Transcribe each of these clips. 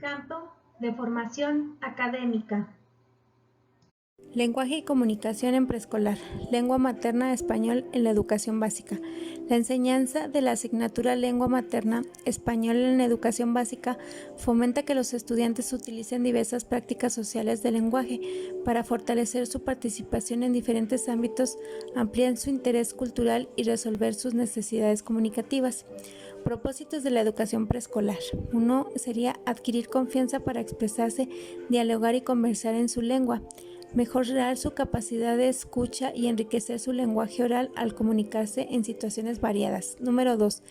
Campo de formación académica. Lenguaje y comunicación en preescolar. Lengua materna español en la educación básica. La enseñanza de la asignatura lengua materna español en la educación básica fomenta que los estudiantes utilicen diversas prácticas sociales del lenguaje para fortalecer su participación en diferentes ámbitos, ampliar su interés cultural y resolver sus necesidades comunicativas. Propósitos de la educación preescolar. Uno sería adquirir confianza para expresarse, dialogar y conversar en su lengua. Mejorar su capacidad de escucha y enriquecer su lenguaje oral al comunicarse en situaciones variadas. Número 2.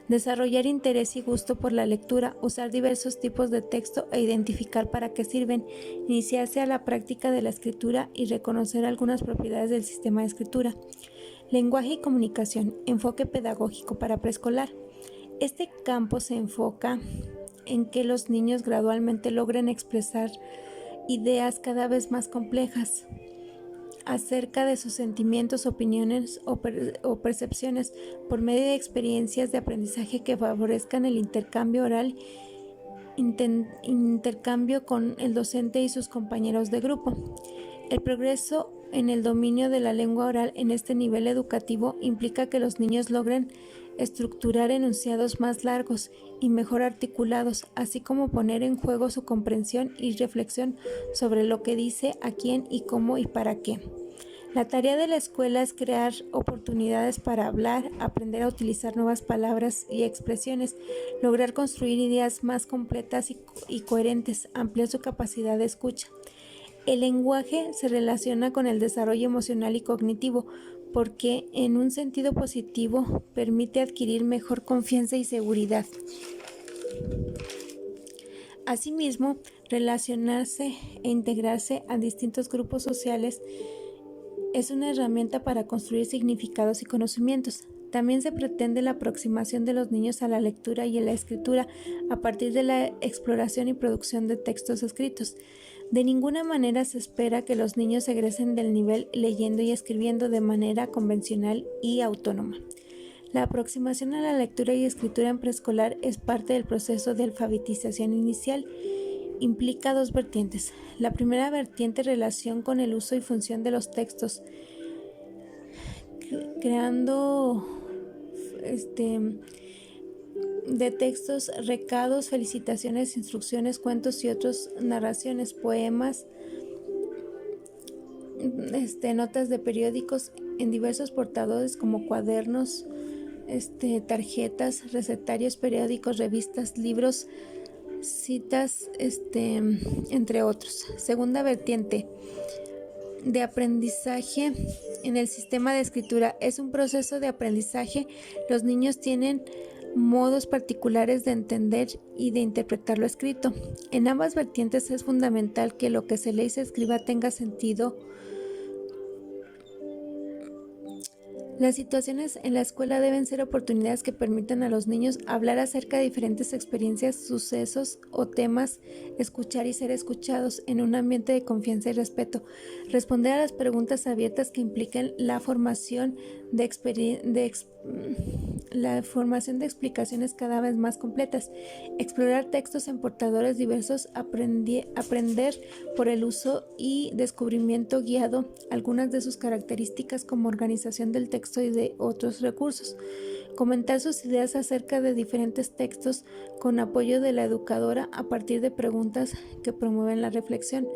Desarrollar interés y gusto por la lectura, usar diversos tipos de texto e identificar para qué sirven. Iniciarse a la práctica de la escritura y reconocer algunas propiedades del sistema de escritura. Lenguaje y comunicación. Enfoque pedagógico para preescolar. Este campo se enfoca en que los niños gradualmente logren expresar ideas cada vez más complejas acerca de sus sentimientos, opiniones o percepciones por medio de experiencias de aprendizaje que favorezcan el intercambio oral, intercambio con el docente y sus compañeros de grupo. El progreso en el dominio de la lengua oral en este nivel educativo implica que los niños logren estructurar enunciados más largos y mejor articulados, así como poner en juego su comprensión y reflexión sobre lo que dice, a quién y cómo y para qué. La tarea de la escuela es crear oportunidades para hablar, aprender a utilizar nuevas palabras y expresiones, lograr construir ideas más completas y coherentes, ampliar su capacidad de escucha. El lenguaje se relaciona con el desarrollo emocional y cognitivo porque, en un sentido positivo, permite adquirir mejor confianza y seguridad. Asimismo, relacionarse e integrarse a distintos grupos sociales es una herramienta para construir significados y conocimientos. También se pretende la aproximación de los niños a la lectura y a la escritura a partir de la exploración y producción de textos escritos. De ninguna manera se espera que los niños egresen del nivel leyendo y escribiendo de manera convencional y autónoma. La aproximación a la lectura y escritura en preescolar es parte del proceso de alfabetización inicial. Implica dos vertientes. La primera vertiente, relación con el uso y función de los textos, creando de textos, recados, felicitaciones, instrucciones, cuentos y otras narraciones, poemas, notas de periódicos en diversos portadores como cuadernos, tarjetas, recetarios, periódicos, revistas, libros, citas, entre otros. Segunda vertiente, de aprendizaje en el sistema de escritura. Es un proceso de aprendizaje. Los niños tienen modos particulares de entender y de interpretar lo escrito. En ambas vertientes es fundamental que lo que se lee y se escriba tenga sentido. Las situaciones en la escuela deben ser oportunidades que permitan a los niños hablar acerca de diferentes experiencias, sucesos o temas, escuchar y ser escuchados en un ambiente de confianza y respeto, responder a las preguntas abiertas que impliquen la formación de explicaciones cada vez más completas, explorar textos en portadores diversos, aprender por el uso y descubrimiento guiado algunas de sus características como organización del texto y de otros recursos, comentar sus ideas acerca de diferentes textos con apoyo de la educadora a partir de preguntas que promueven la reflexión,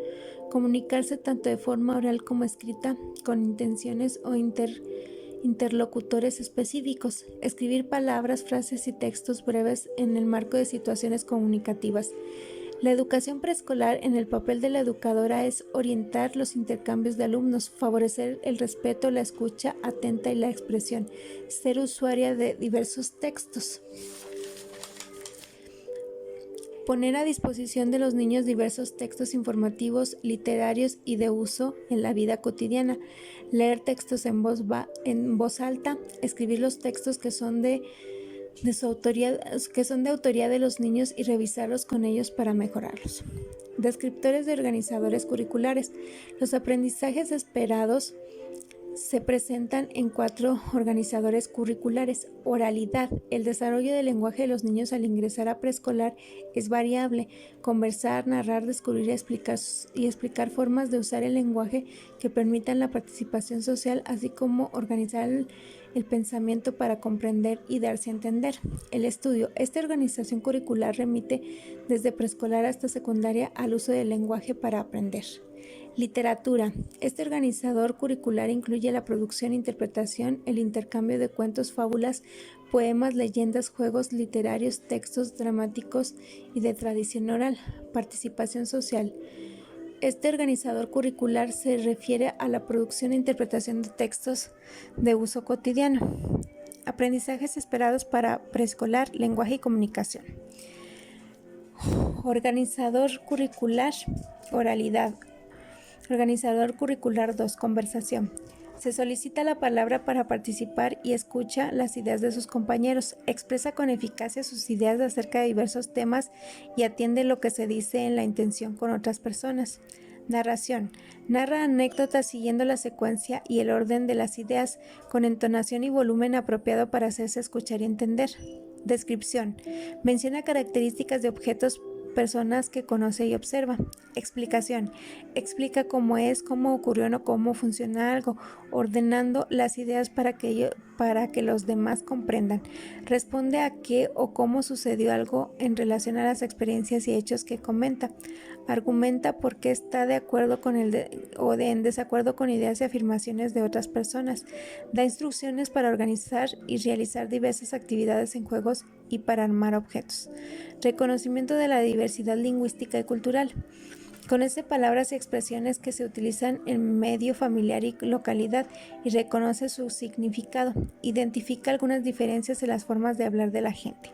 comunicarse tanto de forma oral como escrita con intenciones o interlocutores específicos, escribir palabras, frases y textos breves en el marco de situaciones comunicativas. La educación preescolar en el papel de la educadora es orientar los intercambios de alumnos, favorecer el respeto, la escucha atenta y la expresión, ser usuaria de diversos textos. Poner a disposición de los niños diversos textos informativos, literarios y de uso en la vida cotidiana. Leer textos en voz alta, escribir los textos que son de autoría de los niños y revisarlos con ellos para mejorarlos. Descriptores de organizadores curriculares. Los aprendizajes esperados Se presentan en 4 organizadores curriculares. Oralidad. El desarrollo del lenguaje de los niños al ingresar a preescolar es variable. Conversar, narrar, descubrir y explicar formas de usar el lenguaje que permitan la participación social, así como organizar el pensamiento para comprender y darse a entender. El estudio. Esta organización curricular remite desde preescolar hasta secundaria al uso del lenguaje para aprender. Literatura. Este organizador curricular incluye la producción, interpretación, el intercambio de cuentos, fábulas, poemas, leyendas, juegos literarios, textos dramáticos y de tradición oral. Participación social. Este organizador curricular se refiere a la producción e interpretación de textos de uso cotidiano. Aprendizajes esperados para preescolar, lenguaje y comunicación. Organizador curricular, oralidad. Organizador curricular 2, conversación. Se solicita la palabra para participar y escucha las ideas de sus compañeros. Expresa con eficacia sus ideas acerca de diversos temas y atiende lo que se dice en la intención con otras personas. Narración. Narra anécdotas siguiendo la secuencia y el orden de las ideas, con entonación y volumen apropiado para hacerse escuchar y entender. Descripción. Menciona características de objetos, personas que conoce y observa. Explicación. Explica cómo es, cómo ocurrió o cómo funciona algo, ordenando las ideas para que los demás comprendan. Responde a qué o cómo sucedió algo en relación a las experiencias y hechos que comenta. Argumenta por qué está de acuerdo con en desacuerdo con ideas y afirmaciones de otras personas. Da instrucciones para organizar y realizar diversas actividades en juegos y para armar objetos. Reconocimiento de la diversidad lingüística y cultural. Conoce palabras y expresiones que se utilizan en medio familiar y localidad y reconoce su significado. Identifica algunas diferencias en las formas de hablar de la gente.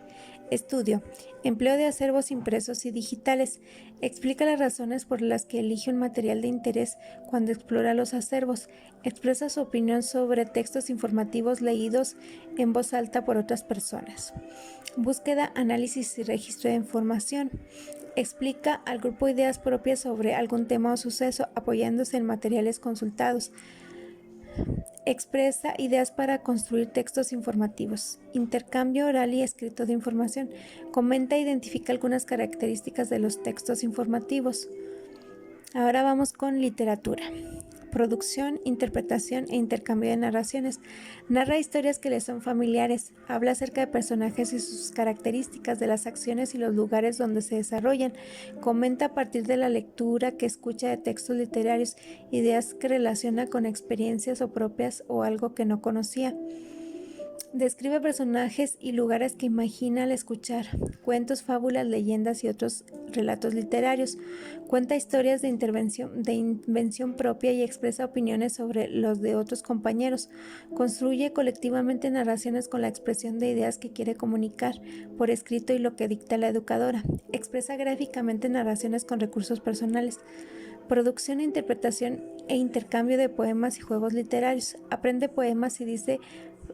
Estudio. Empleo de acervos impresos y digitales. Explica las razones por las que elige un material de interés cuando explora los acervos. Expresa su opinión sobre textos informativos leídos en voz alta por otras personas. Búsqueda, análisis y registro de información. Explica al grupo ideas propias sobre algún tema o suceso apoyándose en materiales consultados. Expresa ideas para construir textos informativos. Intercambio oral y escrito de información. Comenta e identifica algunas características de los textos informativos. Ahora vamos con literatura. Producción, interpretación e intercambio de narraciones. Narra historias que le son familiares. Habla acerca de personajes y sus características, de las acciones y los lugares donde se desarrollan. Comenta a partir de la lectura que escucha de textos literarios, ideas que relaciona con experiencias o propias o algo que no conocía. Describe personajes y lugares que imagina al escuchar, cuentos, fábulas, leyendas y otros relatos literarios. Cuenta historias de invención propia y expresa opiniones sobre los de otros compañeros. Construye colectivamente narraciones con la expresión de ideas que quiere comunicar por escrito y lo que dicta la educadora. Expresa gráficamente narraciones con recursos personales. Producción, interpretación e intercambio de poemas y juegos literarios. Aprende poemas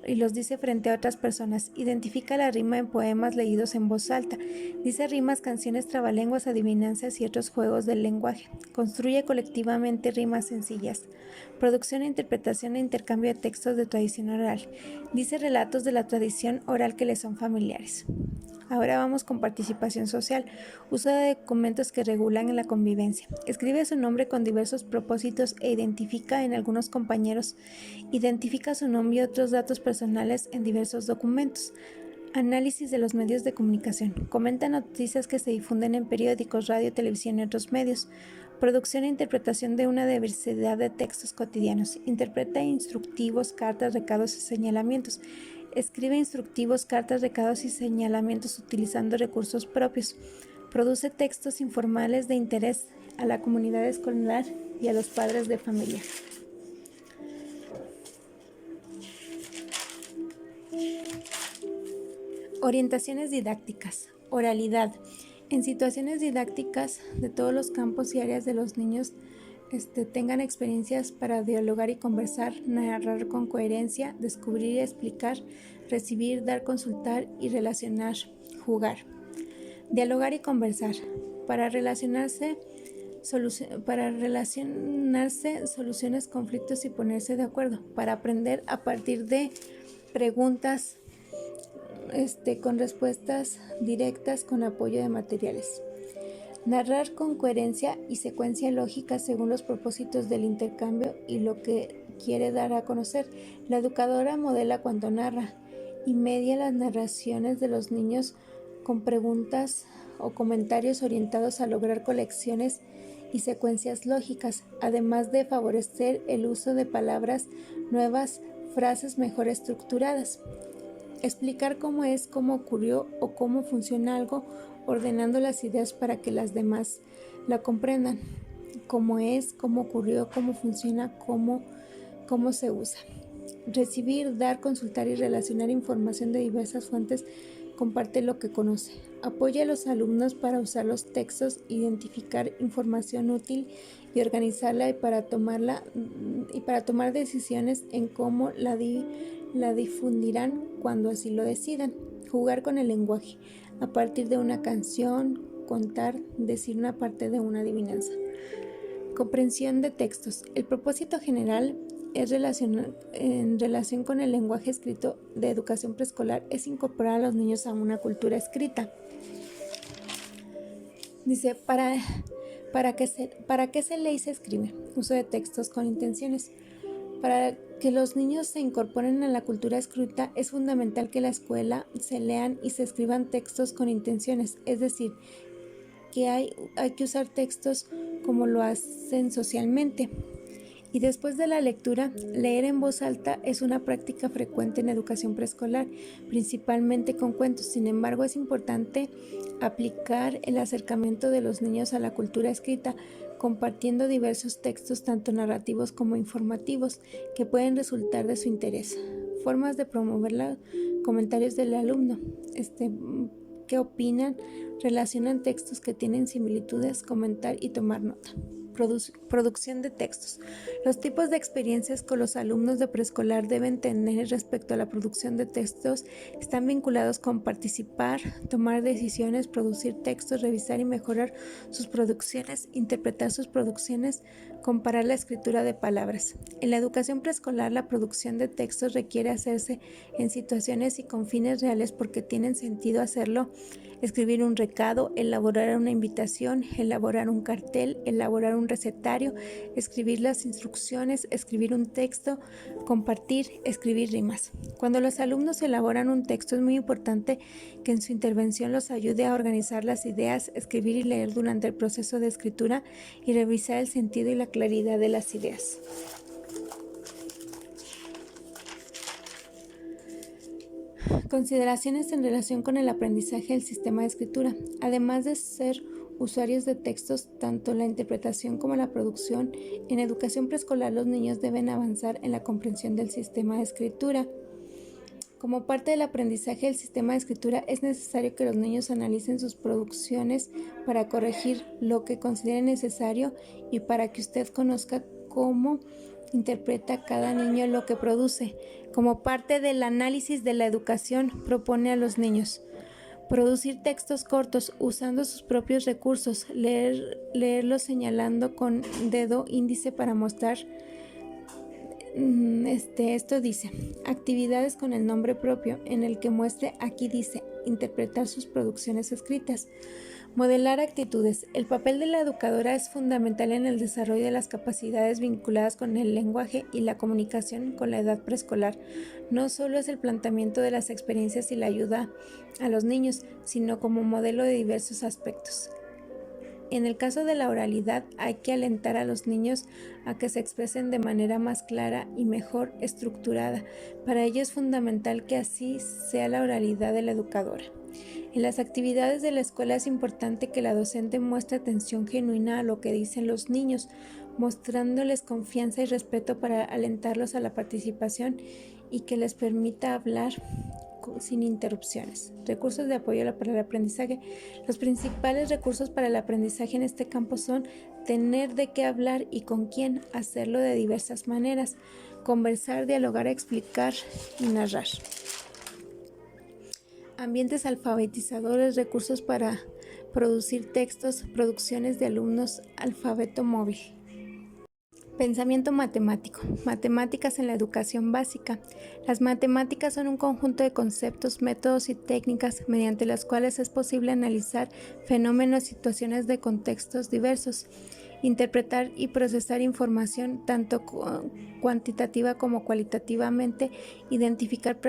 y los dice frente a otras personas. Identifica la rima en poemas leídos en voz alta. Dice rimas, canciones, trabalenguas, adivinanzas y otros juegos del lenguaje. Construye colectivamente rimas sencillas. Producción, interpretación e intercambio de textos de tradición oral. Dice relatos de la tradición oral que le son familiares. Ahora vamos con participación social. Usa de documentos que regulan la convivencia. Escribe su nombre con diversos propósitos e identifica en algunos compañeros. Identifica su nombre y otros datos personales en diversos documentos. Análisis de los medios de comunicación. Comenta noticias que se difunden en periódicos, radio, televisión y otros medios. Producción e interpretación de una diversidad de textos cotidianos. Interpreta instructivos, cartas, recados y señalamientos. Escribe instructivos, cartas, recados y señalamientos utilizando recursos propios. Produce textos informales de interés a la comunidad escolar y a los padres de familia. Orientaciones didácticas. Oralidad. En situaciones didácticas de todos los campos y áreas de los niños tengan experiencias para dialogar y conversar, narrar con coherencia, descubrir y explicar, recibir, dar, consultar y relacionar, jugar. Dialogar y conversar. Para relacionarse para relacionarse, soluciones, conflictos y ponerse de acuerdo, para aprender a partir de preguntas con respuestas directas con apoyo de materiales. Narrar con coherencia y secuencia lógica según los propósitos del intercambio y lo que quiere dar a conocer. La educadora modela cuando narra y media las narraciones de los niños con preguntas o comentarios orientados a lograr colecciones y secuencias lógicas, además de favorecer el uso de palabras nuevas, frases mejor estructuradas. Explicar cómo es, cómo ocurrió o cómo funciona algo, ordenando las ideas para que las demás la comprendan. Cómo es, cómo ocurrió, cómo funciona, cómo se usa. Recibir, dar, consultar y relacionar información de diversas fuentes. Comparte lo que conoce. Apoya a los alumnos para usar los textos, identificar información útil y organizarla y para tomar decisiones en cómo la difundirán cuando así lo decidan. Jugar con el lenguaje a partir de una canción, contar, decir una parte de una adivinanza. Comprensión de textos. El propósito general en relación con el lenguaje escrito de educación preescolar es incorporar a los niños a una cultura escrita. Dice, ¿para qué se lee y se escribe? Uso de textos con intenciones. Para que los niños se incorporen a la cultura escrita es fundamental que en la escuela se lean y se escriban textos con intenciones, es decir, que hay que usar textos como lo hacen socialmente. Y después de la lectura, leer en voz alta es una práctica frecuente en educación preescolar, principalmente con cuentos. Sin embargo, es importante aplicar el acercamiento de los niños a la cultura escrita, compartiendo diversos textos, tanto narrativos como informativos, que pueden resultar de su interés. Formas de promover comentarios del alumno. ¿Qué opinan? Relacionan textos que tienen similitudes, comentar y tomar nota. Producción de textos. Los tipos de experiencias con los alumnos de preescolar deben tener respecto a la producción de textos están vinculados con participar, tomar decisiones, producir textos, revisar y mejorar sus producciones, interpretar sus producciones, comparar la escritura de palabras. En la educación preescolar, la producción de textos requiere hacerse en situaciones y con fines reales porque tienen sentido hacerlo. Escribir un recado, elaborar una invitación, elaborar un cartel, elaborar un recetario, escribir las instrucciones, escribir un texto, compartir, escribir rimas. Cuando los alumnos elaboran un texto es muy importante que en su intervención los ayude a organizar las ideas, escribir y leer durante el proceso de escritura y revisar el sentido y la claridad de las ideas. Consideraciones en relación con el aprendizaje del sistema de escritura. Además de ser usuarios de textos, tanto la interpretación como la producción, en educación preescolar los niños deben avanzar en la comprensión del sistema de escritura. Como parte del aprendizaje del sistema de escritura, es necesario que los niños analicen sus producciones para corregir lo que consideren necesario y para que usted conozca cómo interpreta cada niño lo que produce. Como parte del análisis de la educación, propone a los niños producir textos cortos usando sus propios recursos, leerlos señalando con dedo índice para mostrar. Esto dice, actividades con el nombre propio, en el que muestre, aquí dice, interpretar sus producciones escritas. Modelar actitudes. El papel de la educadora es fundamental en el desarrollo de las capacidades vinculadas con el lenguaje y la comunicación con la edad preescolar. No solo es el planteamiento de las experiencias y la ayuda a los niños, sino como modelo de diversos aspectos. En el caso de la oralidad, hay que alentar a los niños a que se expresen de manera más clara y mejor estructurada. Para ello es fundamental que así sea la oralidad de la educadora. En las actividades de la escuela es importante que la docente muestre atención genuina a lo que dicen los niños, mostrándoles confianza y respeto para alentarlos a la participación y que les permita hablar sin interrupciones. Recursos de apoyo para el aprendizaje. Los principales recursos para el aprendizaje en este campo son tener de qué hablar y con quién, hacerlo de diversas maneras, conversar, dialogar, explicar y narrar. ambientes alfabetizadores, recursos para producir textos, producciones de alumnos, alfabeto móvil. Pensamiento matemático. Matemáticas en la educación básica. Las matemáticas son un conjunto de conceptos, métodos y técnicas mediante las cuales es posible analizar fenómenos y situaciones de contextos diversos, interpretar y procesar información tanto cuantitativa como cualitativamente, identificar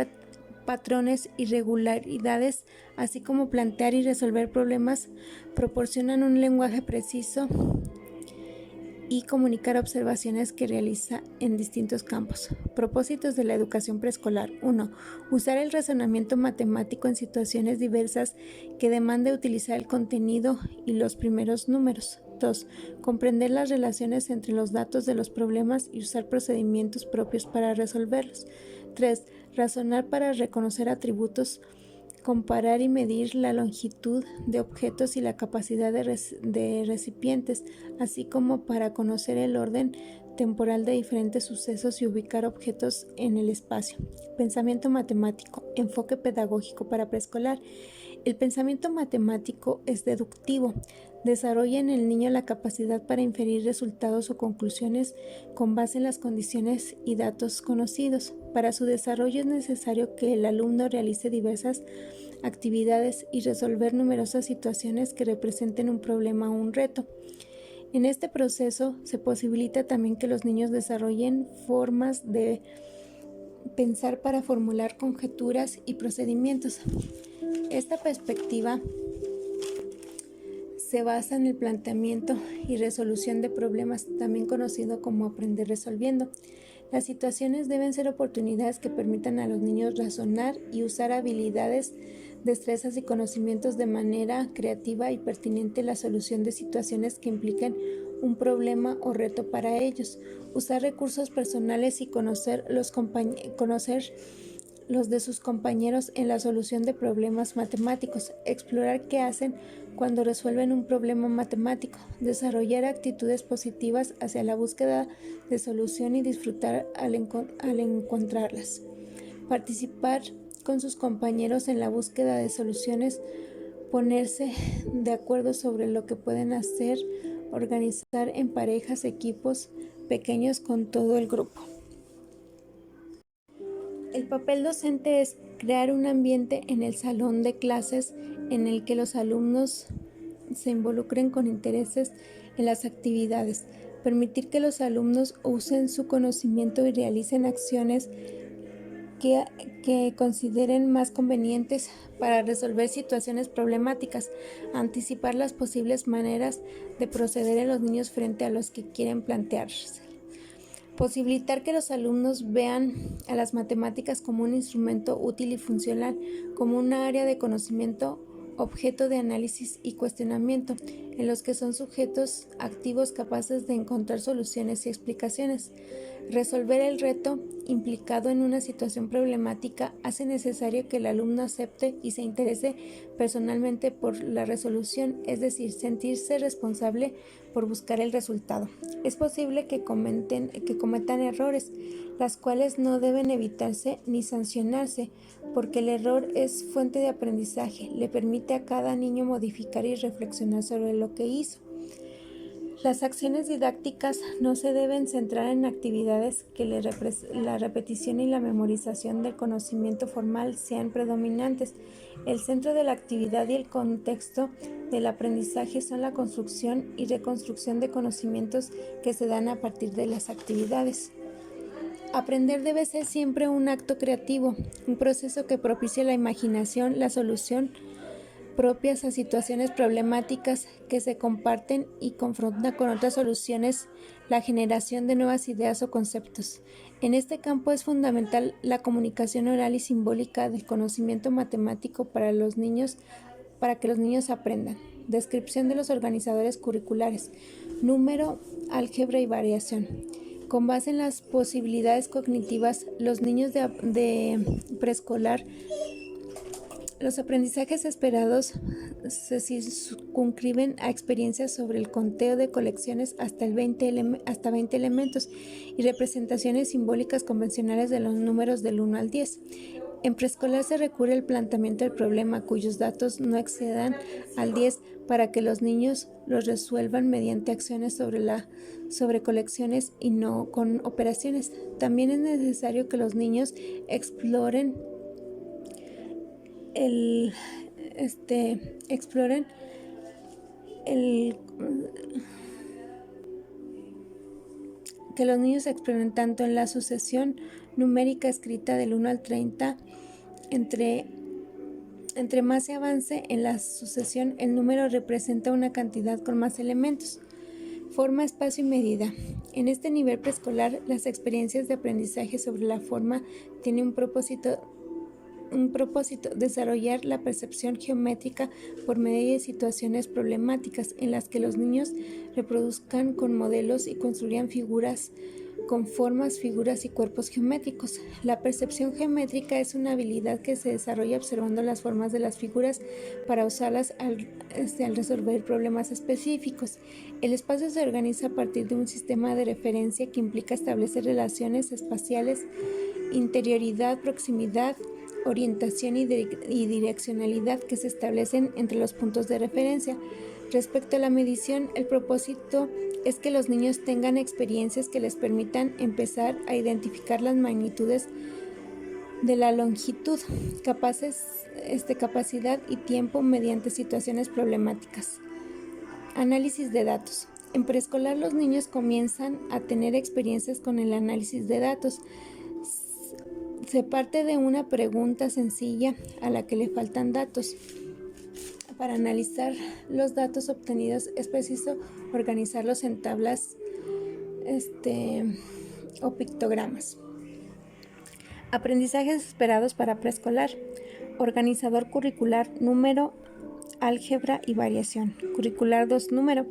patrones y regularidades, así como plantear y resolver problemas, proporcionan un lenguaje preciso y comunicar observaciones que realiza en distintos campos. Propósitos de la educación preescolar. 1. Usar el razonamiento matemático en situaciones diversas que demande utilizar el contenido y los primeros números. 2. Comprender las relaciones entre los datos de los problemas y usar procedimientos propios para resolverlos. 3. Razonar para reconocer atributos, comparar y medir la longitud de objetos y la capacidad de recipientes, así como para conocer el orden temporal de diferentes sucesos y ubicar objetos en el espacio. Pensamiento matemático, enfoque pedagógico para preescolar. El pensamiento matemático es deductivo. Desarrolla en el niño la capacidad para inferir resultados o conclusiones con base en las condiciones y datos conocidos. Para su desarrollo es necesario que el alumno realice diversas actividades y resolver numerosas situaciones que representen un problema o un reto. En este proceso se posibilita también que los niños desarrollen formas de pensar para formular conjeturas y procedimientos. Esta perspectiva se basa en el planteamiento y resolución de problemas, también conocido como aprender resolviendo. Las situaciones deben ser oportunidades que permitan a los niños razonar y usar habilidades, destrezas y conocimientos de manera creativa y pertinente en la solución de situaciones que impliquen un problema o reto para ellos. Usar recursos personales y conocer los de sus compañeros en la solución de problemas matemáticos, explorar qué hacen cuando resuelven un problema matemático, desarrollar actitudes positivas hacia la búsqueda de solución y disfrutar al encontrarlas, participar con sus compañeros en la búsqueda de soluciones, ponerse de acuerdo sobre lo que pueden hacer, organizar en parejas, equipos pequeños con todo el grupo. El papel docente es crear un ambiente en el salón de clases en el que los alumnos se involucren con intereses en las actividades, permitir que los alumnos usen su conocimiento y realicen acciones que consideren más convenientes para resolver situaciones problemáticas, anticipar las posibles maneras de proceder en los niños frente a los que quieren plantearse. Posibilitar que los alumnos vean a las matemáticas como un instrumento útil y funcional, como un área de conocimiento, objeto de análisis y cuestionamiento, en los que son sujetos activos capaces de encontrar soluciones y explicaciones. Resolver el reto implicado en una situación problemática hace necesario que el alumno acepte y se interese personalmente por la resolución, es decir, sentirse responsable por buscar el resultado. Es posible que cometan errores, las cuales no deben evitarse ni sancionarse, porque el error es fuente de aprendizaje, le permite a cada niño modificar y reflexionar sobre lo que hizo. Las acciones didácticas no se deben centrar en actividades que la repetición y la memorización del conocimiento formal sean predominantes. El centro de la actividad y el contexto del aprendizaje son la construcción y reconstrucción de conocimientos que se dan a partir de las actividades. Aprender debe ser siempre un acto creativo, un proceso que propicie la imaginación, la solución propias a situaciones problemáticas que se comparten y confrontan con otras soluciones, la generación de nuevas ideas o conceptos. En este campo es fundamental la comunicación oral y simbólica del conocimiento matemático para que los niños aprendan. Descripción de los organizadores curriculares. Número, álgebra y variación. Con base en las posibilidades cognitivas, los niños de preescolar, los aprendizajes esperados se circunscriben a experiencias sobre el conteo de colecciones hasta 20 elementos y representaciones simbólicas convencionales de los números del 1 al 10. En preescolar se recurre al planteamiento del problema cuyos datos no excedan al 10 para que los niños los resuelvan mediante acciones sobre colecciones y no con operaciones. También es necesario que los niños exploren que los niños experimenten tanto en la sucesión numérica escrita del 1 al 30, entre más se avance en la sucesión, el número representa una cantidad con más elementos. Forma, espacio y medida. En este nivel preescolar, las experiencias de aprendizaje sobre la forma tienen un propósito, desarrollar la percepción geométrica por medio de situaciones problemáticas en las que los niños reproduzcan con modelos y construyan figuras con formas, figuras y cuerpos geométricos. La percepción geométrica es una habilidad que se desarrolla observando las formas de las figuras para usarlas al resolver problemas específicos. El espacio se organiza a partir de un sistema de referencia que implica establecer relaciones espaciales, interioridad, proximidad, orientación y direccionalidad que se establecen entre los puntos de referencia. Respecto a la medición, el propósito es que los niños tengan experiencias que les permitan empezar a identificar las magnitudes de la longitud, capacidad y tiempo mediante situaciones problemáticas. Análisis de datos. En preescolar los niños comienzan a tener experiencias con el análisis de datos. Se parte de una pregunta sencilla a la que le faltan datos. Para analizar los datos obtenidos es preciso organizarlos en tablas o pictogramas. Aprendizajes esperados para preescolar. Organizador curricular, número, álgebra y variación. Curricular 2, número.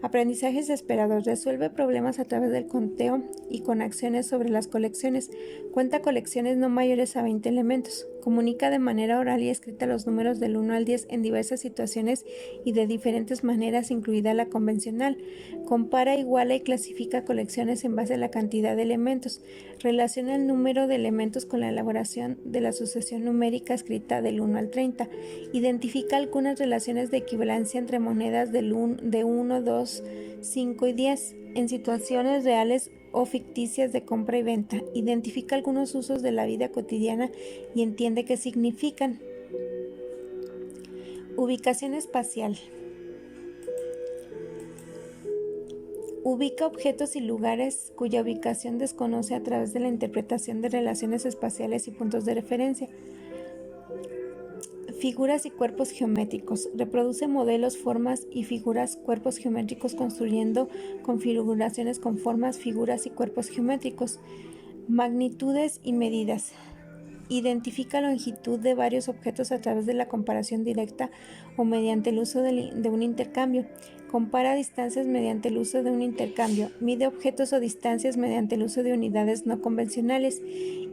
Aprendizajes esperados. Resuelve problemas a través del conteo y con acciones sobre las colecciones. Cuenta colecciones no mayores a 20 elementos. Comunica de manera oral y escrita los números del 1 al 10 en diversas situaciones y de diferentes maneras, incluida la convencional. Compara, iguala y clasifica colecciones en base a la cantidad de elementos. Relaciona el número de elementos con la elaboración de la sucesión numérica escrita del 1 al 30. Identifica algunas relaciones de equivalencia entre monedas de 1, 2, 5 y 10 en situaciones reales o ficticias de compra y venta. Identifica algunos usos de la vida cotidiana y entiende qué significan. Ubicación espacial. Ubica objetos y lugares cuya ubicación desconoce a través de la interpretación de relaciones espaciales y puntos de referencia. Figuras y cuerpos geométricos. Reproduce modelos, formas y figuras, cuerpos geométricos construyendo configuraciones con formas, figuras y cuerpos geométricos. Magnitudes y medidas. Identifica longitud de varios objetos a través de la comparación directa o mediante el uso de un intercambio. Compara distancias mediante el uso de un intercambio. Mide objetos o distancias mediante el uso de unidades no convencionales.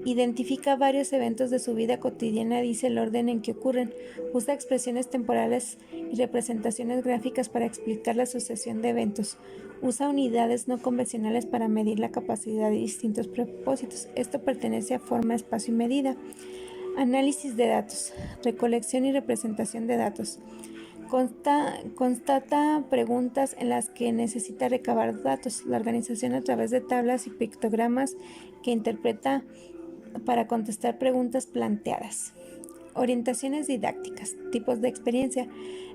Identifica varios eventos de su vida cotidiana, dice el orden en que ocurren. Usa expresiones temporales y representaciones gráficas para explicar la sucesión de eventos. Usa unidades no convencionales para medir la capacidad de distintos propósitos. Esto pertenece a forma, espacio y medida. Análisis de datos. Recolección y representación de datos. Constata preguntas en las que necesita recabar datos. La organización a través de tablas y pictogramas que interpreta para contestar preguntas planteadas. Orientaciones didácticas. Tipos de experiencia.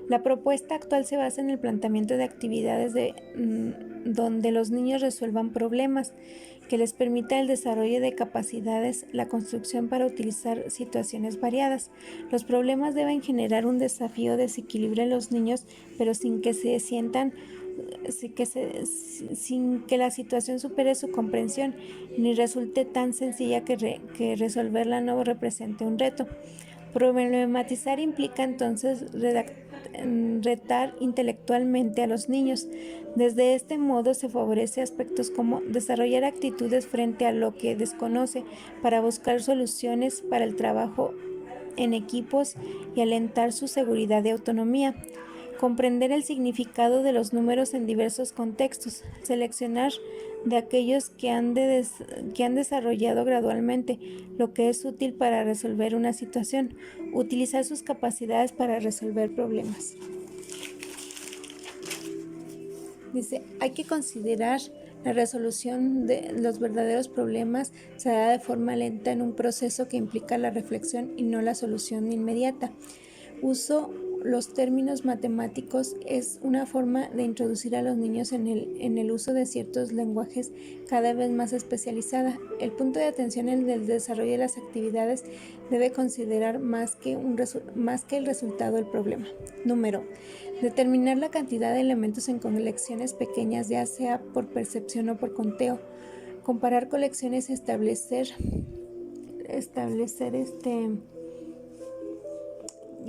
La propuesta actual se basa en el planteamiento de actividades donde los niños resuelvan problemas que les permita el desarrollo de capacidades, la construcción para utilizar situaciones variadas. Los problemas deben generar un desafío de desequilibrio en los niños, pero sin que la situación supere su comprensión, ni resulte tan sencilla que resolverla no represente un reto. Problematizar implica entonces retar intelectualmente a los niños. Desde este modo se favorece aspectos como desarrollar actitudes frente a lo que desconoce para buscar soluciones para el trabajo en equipos y alentar su seguridad y autonomía. comprender el significado de los números en diversos contextos, seleccionar de aquellos que han desarrollado gradualmente lo que es útil para resolver una situación, utilizar sus capacidades para resolver problemas. Dice, hay que considerar la resolución de los verdaderos problemas se da de forma lenta en un proceso que implica la reflexión y no la solución inmediata. Uso los términos matemáticos es una forma de introducir a los niños en el uso de ciertos lenguajes cada vez más especializada. El punto de atención en el desarrollo de las actividades debe considerar más que el resultado del problema. Número. Determinar la cantidad de elementos en colecciones pequeñas, ya sea por percepción o por conteo. Comparar colecciones y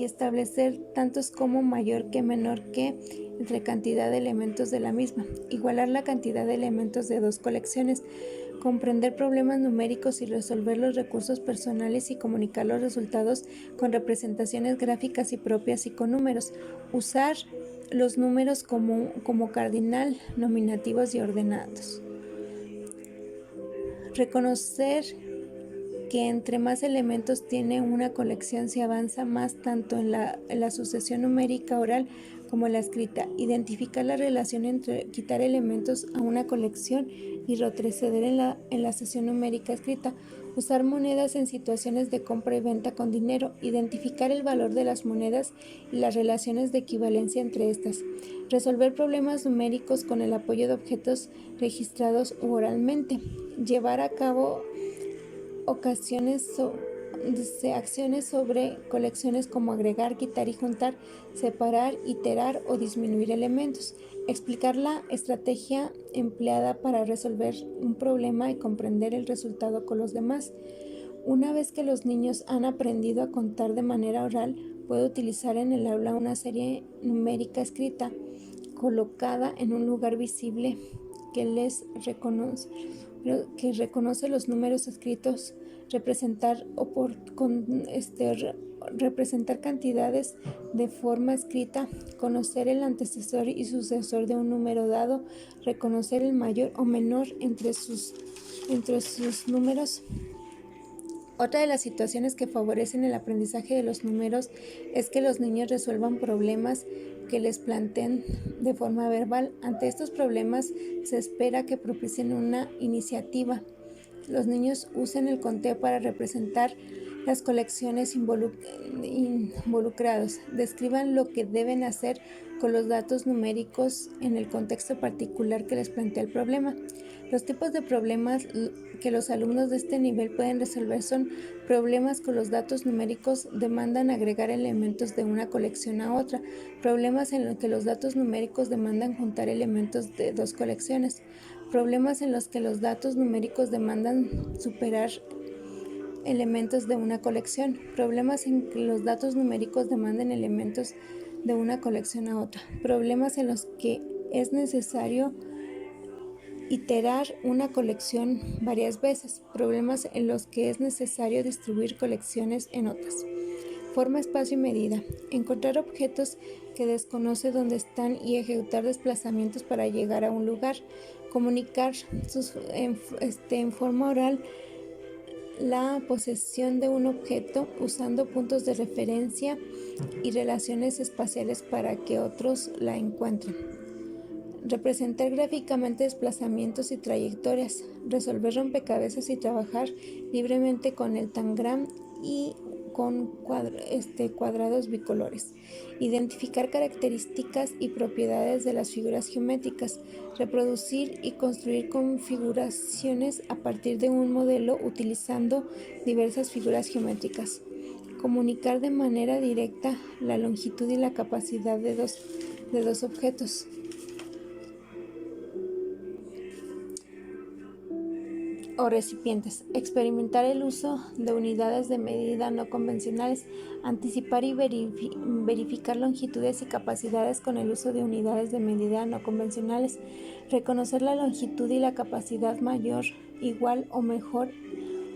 establecer tantos como mayor que menor que entre cantidad de elementos de la misma. Igualar la cantidad de elementos de dos colecciones. Comprender problemas numéricos y resolver los recursos personales y comunicar los resultados con representaciones gráficas y propias y con números. Usar los números como cardinal, nominativos y ordenados. Reconocer que entre más elementos tiene una colección se avanza más tanto en la sucesión numérica oral como en la escrita. Identificar la relación entre quitar elementos a una colección y retroceder en la sesión numérica escrita. Usar monedas en situaciones de compra y venta con dinero. Identificar el valor de las monedas y las relaciones de equivalencia entre estas. Resolver problemas numéricos con el apoyo de objetos registrados oralmente. Llevar a cabo acciones sobre colecciones como agregar, quitar y juntar, separar, iterar o disminuir elementos. Explicar la estrategia empleada para resolver un problema y comprender el resultado con los demás. Una vez que los niños han aprendido a contar de manera oral, puede utilizar en el aula una serie numérica escrita, colocada en un lugar visible que reconoce los números escritos, representar cantidades de forma escrita, conocer el antecesor y sucesor de un número dado, reconocer el mayor o menor entre sus números. Otra de las situaciones que favorecen el aprendizaje de los números es que los niños resuelvan problemas que les planteen de forma verbal. Ante estos problemas se espera que propicien una iniciativa. Los niños usen el conteo para representar las colecciones involucrados. Describan lo que deben hacer con los datos numéricos en el contexto particular que les plantea el problema. Los tipos de problemas que los alumnos de este nivel pueden resolver son problemas con los datos numéricos demandan agregar elementos de una colección a otra, problemas en los que los datos numéricos demandan juntar elementos de dos colecciones, problemas en los que los datos numéricos demandan superar elementos de una colección, problemas en que los datos numéricos demanden elementos de una colección a otra, problemas en los que es necesario iterar una colección varias veces, problemas en los que es necesario distribuir colecciones en otras. Forma, espacio y medida. Encontrar objetos que desconoce dónde están y ejecutar desplazamientos para llegar a un lugar. Comunicar en forma oral la posesión de un objeto usando puntos de referencia y relaciones espaciales para que otros la encuentren. Representar gráficamente desplazamientos y trayectorias, resolver rompecabezas y trabajar libremente con el tangram y con cuadrados bicolores. Identificar características y propiedades de las figuras geométricas, reproducir y construir configuraciones a partir de un modelo utilizando diversas figuras geométricas. Comunicar de manera directa la longitud y la capacidad de dos objetos. O recipientes, experimentar el uso de unidades de medida no convencionales, anticipar y verificar longitudes y capacidades con el uso de unidades de medida no convencionales, reconocer la longitud y la capacidad mayor, igual o mejor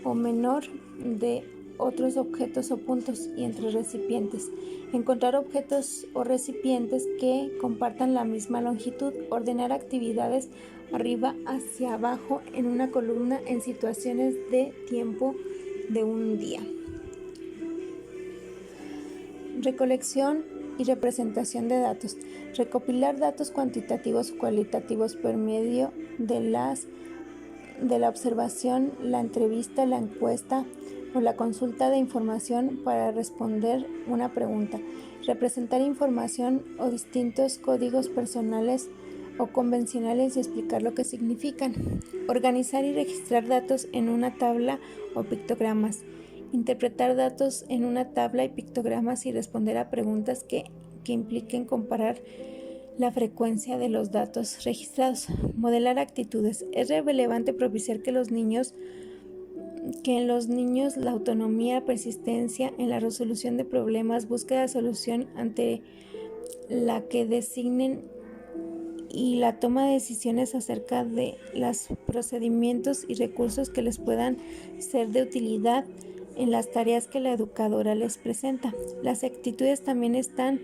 o menor de otros objetos o puntos y entre recipientes. Encontrar objetos o recipientes que compartan la misma longitud. Ordenar actividades arriba hacia abajo en una columna en situaciones de tiempo de un día. Recolección y representación de datos. Recopilar datos cuantitativos o cualitativos por medio de la observación, la entrevista, la encuesta o la consulta de información para responder una pregunta. Representar información o distintos códigos personales o convencionales y explicar lo que significan. Organizar y registrar datos en una tabla o pictogramas. Interpretar datos en una tabla y pictogramas y responder a preguntas que impliquen comparar la frecuencia de los datos registrados. Modelar actitudes. Es relevante propiciar que en los niños la autonomía, persistencia en la resolución de problemas, búsqueda de solución ante la que designen y la toma de decisiones acerca de los procedimientos y recursos que les puedan ser de utilidad en las tareas que la educadora les presenta. Las actitudes también están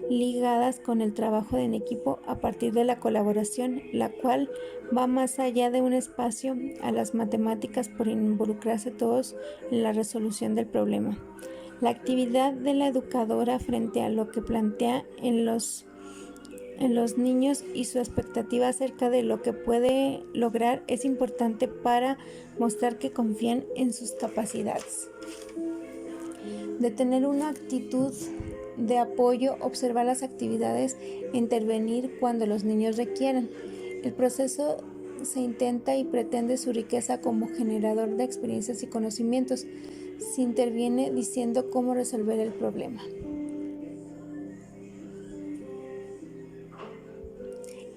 ligadas con el trabajo en equipo a partir de la colaboración, la cual va más allá de un espacio a las matemáticas por involucrarse todos en la resolución del problema. La actividad de la educadora frente a lo que plantea en los niños y su expectativa acerca de lo que puede lograr es importante para mostrar que confían en sus capacidades. De tener una actitud de apoyo, observar las actividades e intervenir cuando los niños requieran. El proceso se intenta y pretende su riqueza como generador de experiencias y conocimientos. Se interviene diciendo cómo resolver el problema.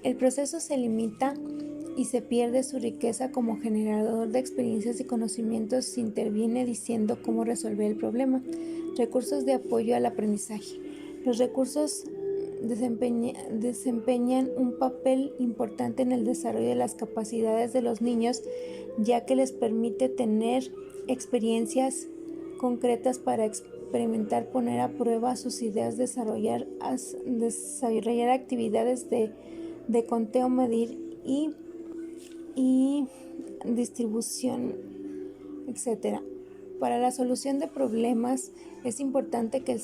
El proceso se limita y se pierde su riqueza como generador de experiencias y conocimientos. Se interviene diciendo cómo resolver el problema. Recursos de apoyo al aprendizaje. Los recursos desempeñan un papel importante en el desarrollo de las capacidades de los niños, ya que les permite tener experiencias concretas para experimentar, poner a prueba sus ideas, desarrollar actividades de conteo, medir y distribución, etc. Para la solución de problemas es importante que en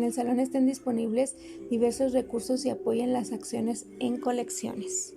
el salón estén disponibles diversos recursos y apoyen las acciones en colecciones.